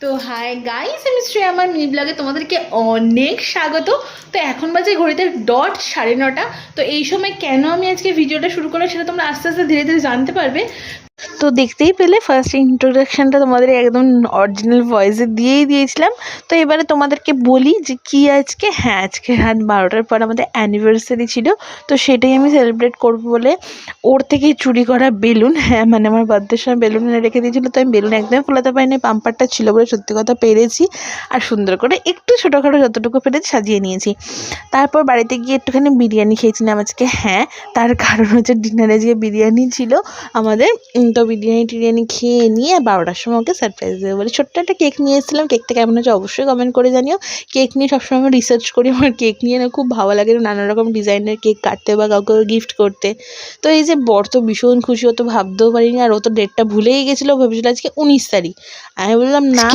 তো hi guys, আমি শ্রেয়া, আমার মিনি ব্লগে তোমাদেরকে অনেক স্বাগত। তো এখন বাজে ঘড়িতে ডট 9:30। তো এই সময় কেন আমি আজকে ভিডিওটা শুরু করলাম সেটা তোমরা আস্তে আস্তে ধীরে ধীরে জানতে পারবে। তো দেখতেই পেলে ফার্স্ট ইন্ট্রোডাকশানটা তোমাদের একদম অরিজিনাল ভয়েসে দিয়েছিলাম। তো এবারে তোমাদেরকে বলি যে কি আজকে, আজকে রাত 12টার পর আমাদের অ্যানিভার্সারি ছিল। তো সেটাই আমি সেলিব্রেট করবো বলে ওর থেকে চুরি করা বেলুন, মানে আমার বার্থডের সময় বেলুন এনে রেখে দিয়েছিলো। তো আমি বেলুন একদমই ফোলাতে পারিনি, পাম্পারটা ছিল বলে সত্যি কথা পেরেছি। আর সুন্দর করে একটু ছোটোখাটো যতটুকু পেরেছি সাজিয়ে নিয়েছি। তারপর বাড়িতে গিয়ে একটুখানি বিরিয়ানি খেয়েছিলাম আজকে। তার কারণ হচ্ছে ডিনারে আজকে বিরিয়ানি ছিল আমাদের। তো বিরিয়ানি খেয়ে নিয়ে 12টার সময় ওকে সারপ্রাইজ দেবো বলে ছোট্ট একটা কেক নিয়ে এসেছিলাম। কেকটা কেমন হচ্ছে অবশ্যই কমেন্ট করে জানিও। কেক নিয়ে সবসময় আমি রিসার্চ করি, আমার কেক নিয়ে না খুব ভালো লাগে নানা রকম ডিজাইনের কেক কাটতে বা কাউকে গিফট করতে। তো এই যে বর তো ভীষণ খুশি, ও তো ভাবতেও পারিনি। আর ও তো ডেটটা ভুলেই গেছিলো, ভেবেছিলো আজকে 19 তারিখ। আমি বললাম না,